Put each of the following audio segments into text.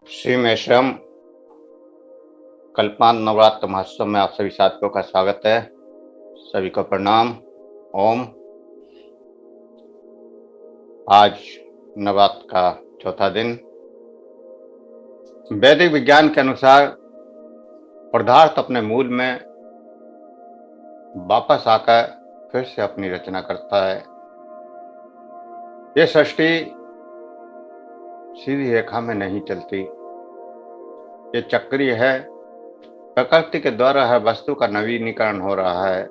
श्री मेषम कल्पांत नवरात्र महोत्सव में आप सभी साथियों का स्वागत है। सभी को प्रणाम। ओम। आज नवरात्र का चौथा दिन। वैदिक विज्ञान के अनुसार पदार्थ अपने मूल में वापस आकर फिर से अपनी रचना करता है। यह सृष्टि सीधी रेखा में नहीं चलती, ये चक्रीय है। प्रकृति के द्वारा हर वस्तु का नवीनीकरण हो रहा है।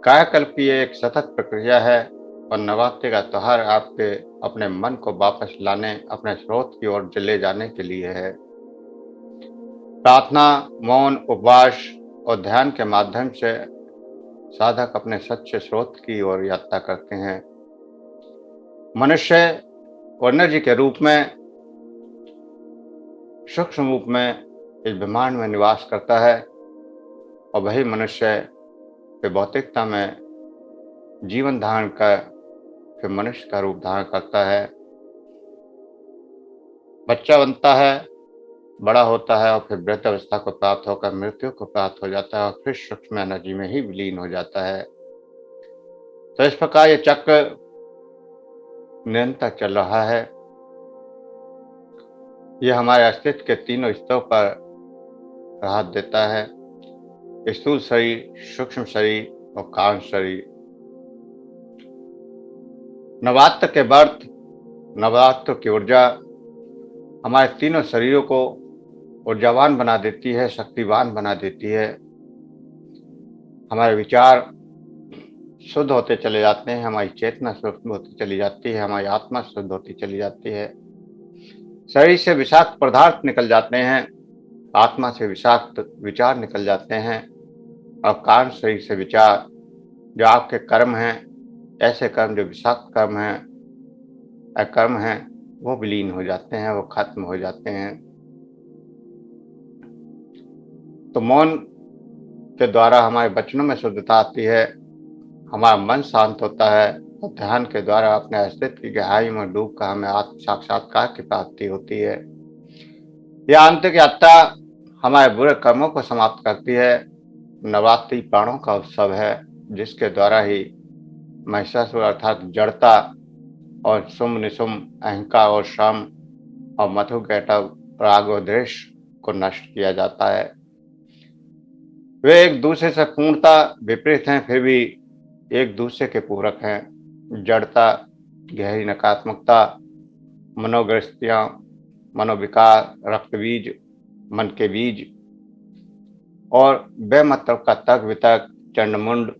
कायाकल्प की एक सतत प्रक्रिया है और नवरात्रि का त्योहार आपके अपने मन को वापस लाने, अपने स्रोत की ओर ले जाने के लिए है। प्रार्थना, मौन, उपवास और ध्यान के माध्यम से साधक अपने सच्चे स्रोत की ओर यात्रा करते हैं। मनुष्य एनर्जी के रूप में सूक्ष्म रूप में इस ब्रह्मांड में निवास करता है और वही मनुष्य फिर भौतिकता में जीवन धारण कर फिर मनुष्य का रूप धारण करता है। बच्चा बनता है, बड़ा होता है और फिर वृद्धावस्था को प्राप्त होकर मृत्यु को प्राप्त हो जाता है और फिर सूक्ष्म एनर्जी में ही विलीन हो जाता है। तो इस प्रकार ये चक्र निरंतर चल रहा है। यह हमारे अस्तित्व के तीनों स्तरों पर राहत देता है: स्थूल शरीर, सूक्ष्म शरीर और कारण शरीर। नवरात्र के व्रत, नवरात्र की ऊर्जा हमारे तीनों शरीरों को ऊर्जावान बना देती है, शक्तिवान बना देती है। हमारे विचार शुद्ध होते चले जाते हैं, हमारी चेतना शुद्ध होती चली जाती है, हमारी आत्मा शुद्ध होती चली जाती है। शरीर से विषाक्त पदार्थ निकल जाते हैं, आत्मा से विषाक्त विचार निकल जाते हैं और कारण शरीर से विचार, जो आपके कर्म हैं, ऐसे कर्म जो विषाक्त कर्म हैं, अकर्म हैं, वो विलीन हो जाते हैं, वो खत्म हो जाते हैं। तो मौन के द्वारा हमारे वचनों में शुद्धता आती है, हमारा मन शांत होता है और ध्यान के द्वारा अपने अस्तित्व की गहराई में डूब कर हमें आत्म साक्षात्कार की प्राप्ति होती है। यह आंतरिक यात्रा हमारे बुरे कर्मों को समाप्त करती है। नवरात्रि प्राणों का उत्सव है, जिसके द्वारा ही महिषासुर अर्थात जड़ता और शुंभ निशुंभ, अहंकार और श्रम और मधु कैटव, राग और द्वेष को नष्ट किया जाता है। वे एक दूसरे से पूर्णता विपरीत हैं, फिर भी एक दूसरे के पूरक हैं। जड़ता, गहरी नकारात्मकता, मनोग्रस्तियां, मनोविकार, रक्त बीज, मन के बीज और बेमतलब का तर्क वितर्क, चंडमुंड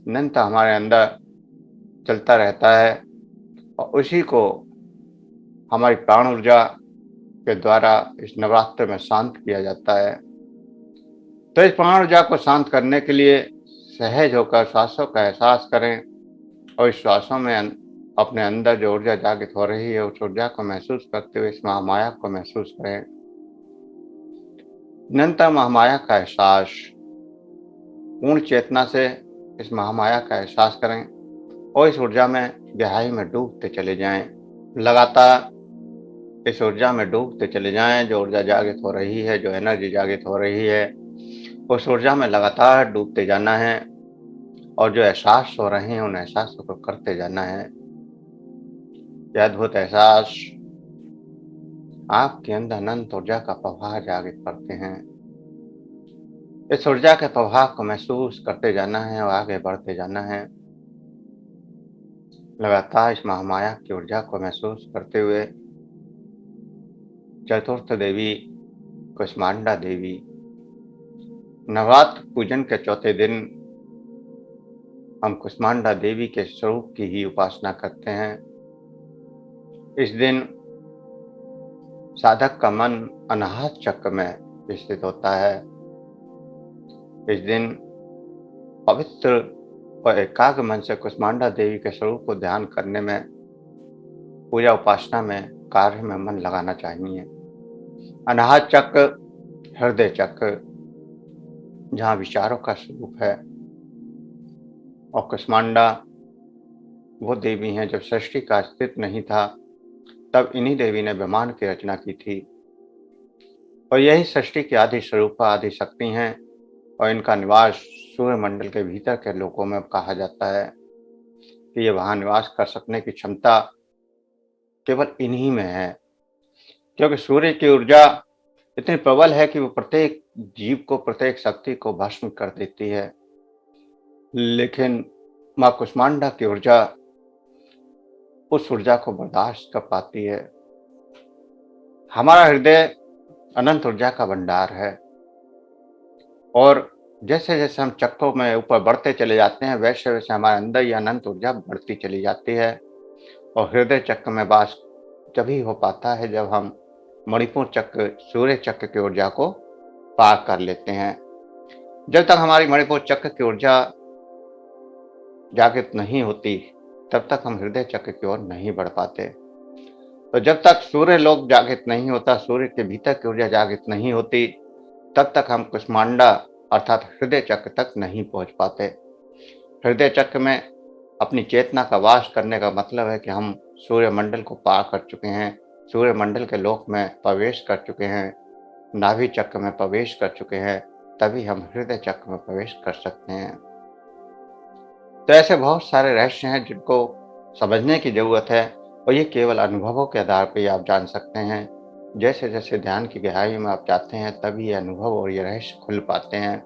निरंतर हमारे अंदर चलता रहता है और उसी को हमारी प्राण ऊर्जा के द्वारा इस नवरात्र में शांत किया जाता है। तो इस प्राण ऊर्जा को शांत करने के लिए सहज होकर श्वासों का एहसास करें और इस श्वासों में अपने अंदर जो ऊर्जा जागृत हो रही है, उस ऊर्जा को महसूस करते हुए इस महामाया को महसूस करें। निरंतर महामाया का एहसास, पूर्ण चेतना से इस महामाया का एहसास करें और इस ऊर्जा में गहराई में डूबते चले जाएं। लगातार इस ऊर्जा में डूबते चले जाएं। जो ऊर्जा जागृत हो रही है, जो एनर्जी जागृत हो रही है, उस ऊर्जा में लगातार डूबते जाना है और जो एहसास हो रहे हैं उन एहसासों को करते जाना है। यह अद्भुत एहसास आपके अंदर अनंत ऊर्जा का प्रवाह जागृत करते हैं। इस ऊर्जा के प्रवाह को महसूस करते जाना है और आगे बढ़ते जाना है। लगातार इस महामाया की ऊर्जा को महसूस करते हुए चतुर्थ देवी कुष्मांडा देवी, नवरात्र पूजन के चौथे दिन हम कुष्मांडा देवी के स्वरूप की ही उपासना करते हैं। इस दिन साधक का मन अनाहत चक्र में स्थित होता है। इस दिन पवित्र और एकाग्र मन से कुष्मांडा देवी के स्वरूप को ध्यान करने में, पूजा उपासना में, कार्य में मन लगाना चाहिए। अनाहत चक्र हृदय चक्र, जहाँ विचारों का स्वरूप है, और कुष्मांडा वो देवी हैं जब सृष्टि का अस्तित्व नहीं था, तब इन्हीं देवी ने ब्रह्मांड की रचना की थी। और यही सृष्टि की आदि स्वरूपा आदि शक्ति हैं और इनका निवास सूर्यमंडल के भीतर के लोकों में कहा जाता है कि ये वहाँ निवास कर सकने की क्षमता केवल इन्हीं में है, क्योंकि सूर्य की ऊर्जा इतनी प्रबल है कि वो प्रत्येक जीव को, प्रत्येक शक्ति को भस्म कर देती है। लेकिन माँ कुष्मांडा की ऊर्जा उस ऊर्जा को बर्दाश्त कर पाती है। हमारा हृदय अनंत ऊर्जा का भंडार है और जैसे जैसे हम चक्रों में ऊपर बढ़ते चले जाते हैं, वैसे वैसे हमारे अंदर ये अनंत ऊर्जा बढ़ती चली जाती है और हृदय चक्र में वास तभी हो पाता है जब हम मणिपुर चक्र, सूर्य चक्र की ऊर्जा को पार कर लेते हैं। जब तक हमारी मणिपुर चक्र की ऊर्जा जागृत नहीं होती, तब तक हम हृदय चक्र की ओर नहीं बढ़ पाते। तो जब तक सूर्य लोक जागृत नहीं होता, सूर्य के भीतर की ऊर्जा जागृत नहीं होती, तब तक हम कुष्मांडा अर्थात हृदय चक्र तक नहीं पहुंच पाते। हृदय चक्र में अपनी चेतना का वास करने का मतलब है कि हम सूर्यमंडल को पार कर चुके हैं, सूर्यमंडल के लोक में प्रवेश कर चुके हैं, नाभि चक्र में प्रवेश कर चुके हैं, तभी हम हृदय चक्र में प्रवेश कर सकते हैं। तो ऐसे बहुत सारे रहस्य हैं जिनको समझने की जरूरत है और ये केवल अनुभवों के आधार पर आप जान सकते हैं। जैसे जैसे ध्यान की गहराई में आप जाते हैं, तभी ये अनुभव और ये रहस्य खुल पाते हैं।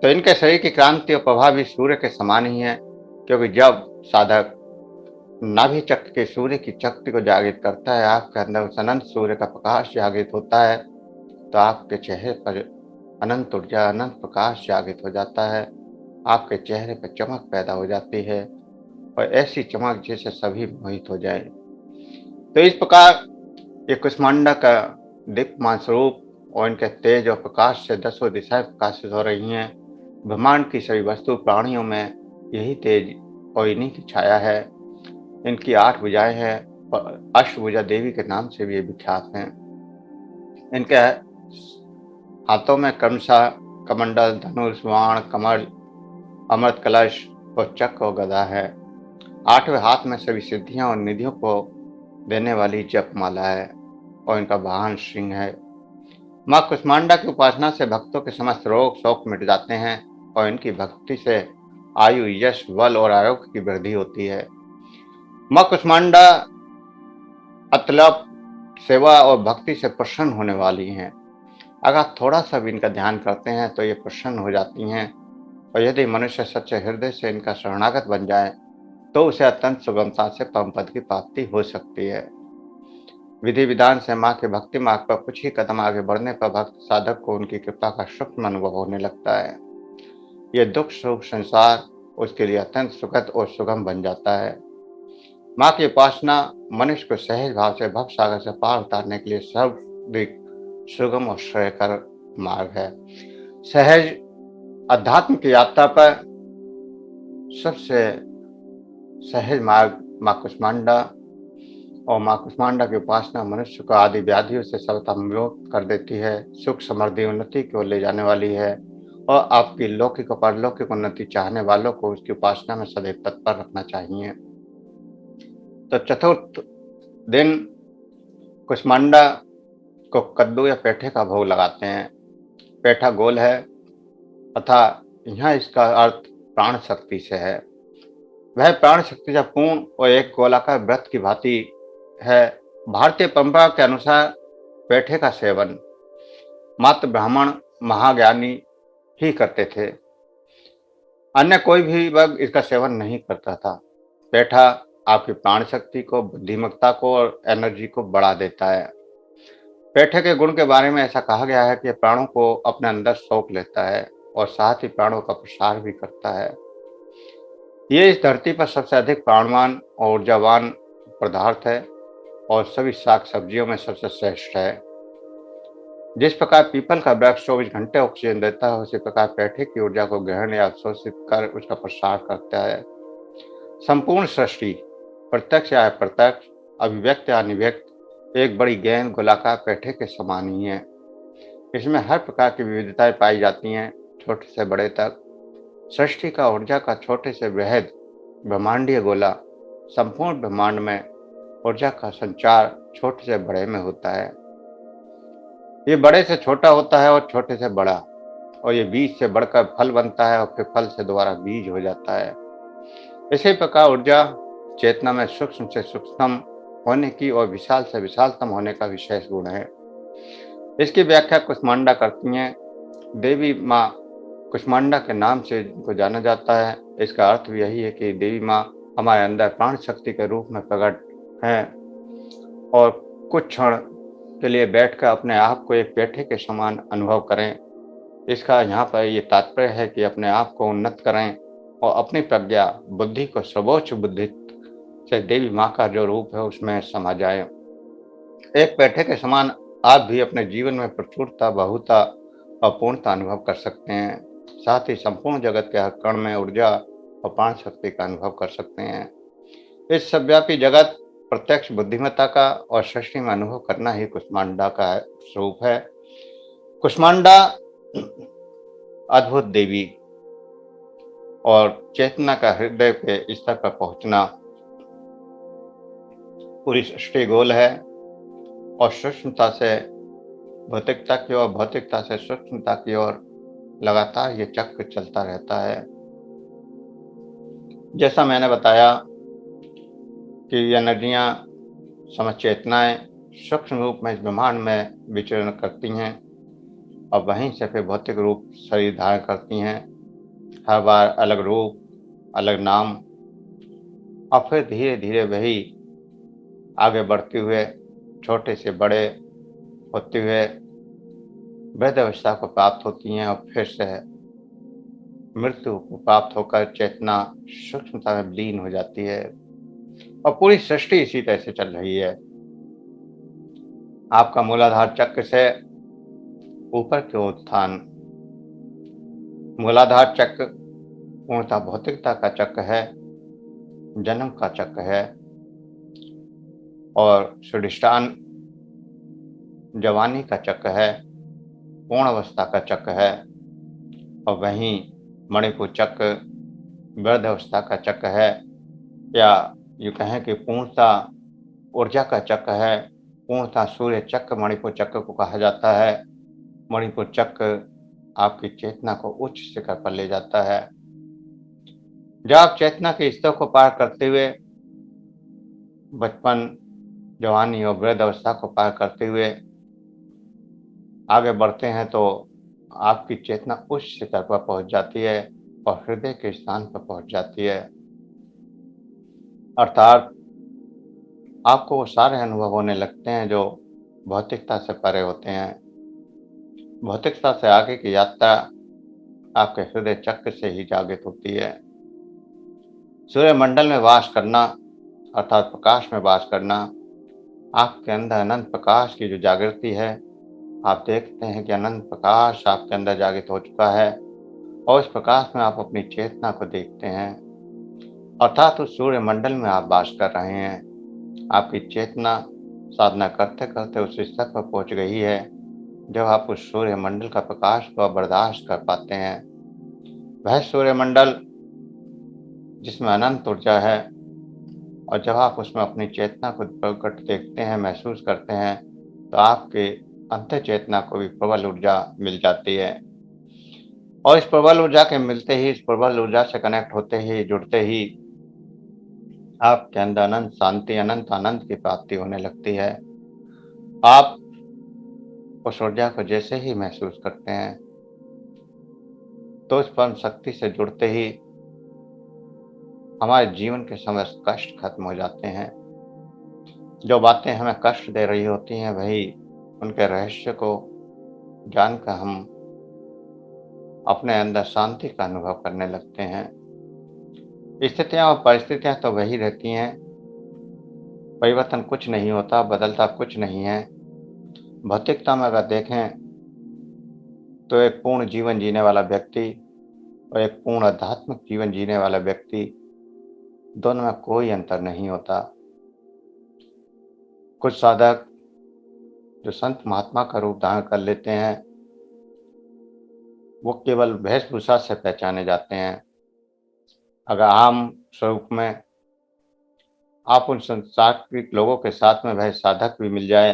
तो इनके शरीर की क्रांति और प्रभाव भी सूर्य के समान ही है, क्योंकि जब साधक नाभि चक्र के सूर्य की शक्ति को जागृत करता है, आपके अंदर उस अनंत सूर्य का प्रकाश जागृत होता है, तो आपके चेहरे पर अनंत ऊर्जा, अनंत प्रकाश जागृत हो जाता है। आपके चेहरे पर चमक पैदा हो जाती है और ऐसी चमक जिससे सभी मोहित हो जाए। तो इस प्रकार ये कुष्मांडा का दीप्यमान स्वरूप और इनके तेज और प्रकाश से दसों दिशाएं प्रकाशित हो रही हैं। ब्रह्मांड की सभी वस्तु प्राणियों में यही तेज और इन्हीं की छाया है। इनकी 8 भुजाएं हैं और अष्टभुजा देवी के नाम से भी ये विख्यात हैं। इनके हाथों में क्रमशः कमंडल, धनुष, बाण, कमल, अमृत कलश और चक्र और गदा है। 8वें हाथ में सभी सिद्धियां और निधियों को देने वाली जपमाला है और इनका वाहन सिंह है। माँ कुष्मांडा की उपासना से भक्तों के समस्त रोग शोक मिट जाते हैं और इनकी भक्ति से आयु, यश, बल और आरोग्य की वृद्धि होती है। माँ कुष्मांडा अतलप सेवा और भक्ति से प्रसन्न होने वाली हैं। अगर आप थोड़ा सा भी इनका ध्यान करते हैं तो ये प्रसन्न हो जाती हैं और यदि मनुष्य सच्चे हृदय से इनका शरणागत बन जाए तो उसे अत्यंत सुगमता से परम पद की प्राप्ति हो सकती है। विधि विधान से माँ के भक्ति मार्ग पर कुछ ही कदम आगे बढ़ने पर भक्त साधक को उनकी कृपा का सूक्ष्म अनुभव होने लगता है। यह दुख सुख संसार उसके लिए अत्यंत सुखद और सुगम बन जाता है। माँ की उपासना मनुष्य को सहज भाव से भव सागर से पार उतारने के लिए सर्वाधिक सुगम और श्रेयकर मार्ग है। सहज अध्यात्म की यात्रा पर सबसे सहज मार्ग माँ कुष्मांडा और माँ कुष्मांडा की उपासना मनुष्य को आदि व्याधियों से सर्वथा मुक्त कर देती है, सुख समृद्धि उन्नति की ओर ले जाने वाली है और आपकी लौकिक और पारलौकिक उन्नति चाहने वालों को उसकी उपासना में सदैव तत्पर रखना चाहिए। तो चतुर्थ दिन कुष्मांडा को कद्दू या पेठे का भोग लगाते हैं। पेठा गोल है तथा यहाँ इसका अर्थ प्राण शक्ति से है। वह प्राण शक्ति से पूर्ण और एक गोलाकार व्रत की भांति है। भारतीय परंपरा के अनुसार पेठे का सेवन मात्र ब्राह्मण महाज्ञानी ही करते थे, अन्य कोई भी वर्ग इसका सेवन नहीं करता था। पेठा आपकी प्राण शक्ति को, बुद्धिमत्ता को और एनर्जी को बढ़ा देता है। पेठे के गुण के बारे में ऐसा कहा गया है कि यह प्राणों को अपने अंदर सोख लेता है और साथ ही प्राणों का प्रसार भी करता है। ये इस धरती पर सबसे अधिक प्राणवान और ऊर्जावान पदार्थ है और सभी साग सब्जियों में सबसे श्रेष्ठ है। जिस प्रकार पीपल का वृक्ष 24 घंटे ऑक्सीजन देता है, उसी प्रकार पेठे की ऊर्जा को ग्रहण या अवशोषित कर उसका प्रसार करता है। संपूर्ण सृष्टि प्रत्यक्ष या अप्रत्यक्ष, अभिव्यक्त या अनिव्यक्त एक बड़ी गेंद गोलाकार पेठे के समान ही है। इसमें हर प्रकार की विविधताएं पाई जाती हैं, छोटे से बड़े तक। सृष्टि का ऊर्जा का छोटे से बृहद ब्रह्मांडीय गोला संपूर्ण ब्रह्मांड में ऊर्जा का संचार छोटे से बड़े में होता है। ये बड़े से छोटा होता है और छोटे से बड़ा, और ये बीज से बढ़कर फल बनता है और फिर फल से दोबारा बीज हो जाता है। इसी प्रकार ऊर्जा चेतना में सूक्ष्म से सूक्ष्मतम होने की और विशाल से विशालतम होने का विशेष गुण है। इसकी व्याख्या कुष्मांडा करती हैं। देवी माँ कुष्मांडा के नाम से इनको जाना जाता है। इसका अर्थ भी यही है कि देवी माँ हमारे अंदर प्राण शक्ति के रूप में प्रकट हैं और कुछ क्षण के लिए बैठकर अपने आप को एक पेठे के समान अनुभव करें। इसका यहाँ पर ये तात्पर्य है कि अपने आप को उन्नत करें और अपनी प्रज्ञा बुद्धि को सर्वोच्च बुद्धि से देवी माँ का जो रूप है उसमें समा जाए। एक पेठे के समान आप भी अपने जीवन में प्रचुरता, बहुता और पूर्णता अनुभव कर सकते हैं। साथ ही संपूर्ण जगत के हर कण में ऊर्जा और प्राण शक्ति का अनुभव कर सकते हैं। इस सर्वव्यापी जगत प्रत्यक्ष बुद्धिमत्ता का और सृष्टि में अनुभव करना ही कुष्मांडा का स्वरूप है। कुष्मांडा अद्भुत देवी और चेतना का हृदय के स्तर पर पहुंचना पूरी सृष्टि गोल है और सूक्ष्मता से भौतिकता की ओर, भौतिकता से सूक्ष्मता की ओर लगातार ये चक्र चलता रहता है। जैसा मैंने बताया कि ये एनर्जियां, समचेतनाएं सूक्ष्म रूप में इस ब्रह्मांड में विचरण करती हैं और वहीं से फिर भौतिक रूप शरीर धारण करती हैं। हर बार अलग रूप, अलग नाम, और फिर धीरे धीरे वही आगे बढ़ते हुए छोटे से बड़े होते हुए वृद्ध अवस्था को प्राप्त होती हैं और फिर से मृत्यु को प्राप्त होकर चेतना सूक्ष्मता में विलीन हो जाती है और पूरी सृष्टि इसी तरह से चल रही है। आपका मूलाधार चक्र से ऊपर की ओर उत्थान। मूलाधार चक्र पूर्णतः भौतिकता का चक्र है, जन्म का चक्र है, और सुधिष्ठान जवानी का चक्र है, पूर्ण अवस्था का चक्र है, और वहीं मणिपुर चक्र वृद्ध अवस्था का चक्र है, या यूँ कहें कि पूर्णता ऊर्जा का चक्र है। पूर्णता सूर्य चक्र मणिपुर चक्र को कहा जाता है। मणिपुर चक्र आपकी चेतना को उच्च शिखर पर ले जाता है। जब आप चेतना के स्तर को पार करते हुए बचपन, जवानी और वृद्ध अवस्था को पार करते हुए आगे बढ़ते हैं तो आपकी चेतना उच्च शिखर पर पहुंच जाती है और हृदय के स्थान पर पहुंच जाती है। अर्थात आपको वो सारे अनुभव होने लगते हैं जो भौतिकता से परे होते हैं। भौतिकता से आगे की यात्रा आपके हृदय चक्र से ही जागृत होती है। सूर्यमंडल में वास करना अर्थात प्रकाश में वास करना, आपके अंदर अनंत प्रकाश की जो जागृति है, आप देखते हैं कि अनंत प्रकाश आपके अंदर जागृत हो चुका है और उस प्रकाश में आप अपनी चेतना को देखते हैं। अर्थात उस सूर्यमंडल में आप वास कर रहे हैं। आपकी चेतना साधना करते करते उस स्तर पर पहुंच गई है जब आप उस सूर्यमंडल का प्रकाश को बर्दाश्त कर पाते हैं। वह सूर्यमंडल जिसमें अनंत ऊर्जा है, और जब आप उसमें अपनी चेतना को प्रकट देखते हैं, महसूस करते हैं, तो आपके अंतर चेतना को भी प्रबल ऊर्जा मिल जाती है। और इस प्रबल ऊर्जा के मिलते ही, इस प्रबल ऊर्जा से कनेक्ट होते ही, जुड़ते ही आपके अंदर अनंत शांति, अनंत आनंद की प्राप्ति होने लगती है। आप उस ऊर्जा को जैसे ही महसूस करते हैं तो उस परम शक्ति से जुड़ते ही हमारे जीवन के समस्त कष्ट खत्म हो जाते हैं। जो बातें हमें कष्ट दे रही होती हैं वही उनके रहस्य को जानकर हम अपने अंदर शांति का अनुभव करने लगते हैं। स्थितियां और परिस्थितियां तो वही रहती हैं, परिवर्तन कुछ नहीं होता, बदलता कुछ नहीं है। भौतिकता में अगर देखें तो एक पूर्ण जीवन जीने वाला व्यक्ति और एक पूर्ण आध्यात्मिक जीवन जीने वाला व्यक्ति, दोनों में कोई अंतर नहीं होता। कुछ साधक जो संत महात्मा का रूप धारण कर लेते हैं वो केवल वेशभूषा से पहचाने जाते हैं। अगर आम स्वरूप में आप उन सांस्कृतिक लोगों के साथ में वह साधक भी मिल जाए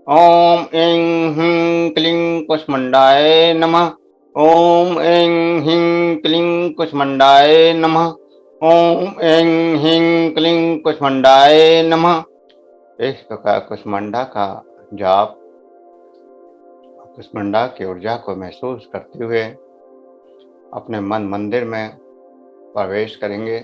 ओम ऐं ह्रीं क्लीं कुष्मांडाय नमः। ओम ऐं ह्रीं क्लीं कुष्मांडाय नमः। ओम ऐं ह्रीं क्लीं कुष्मांडाय नमः। इस प्रकार कुष्मांडा का जाप, कुष्मांडा की ऊर्जा को महसूस करते हुए अपने मन मंदिर में प्रवेश करेंगे।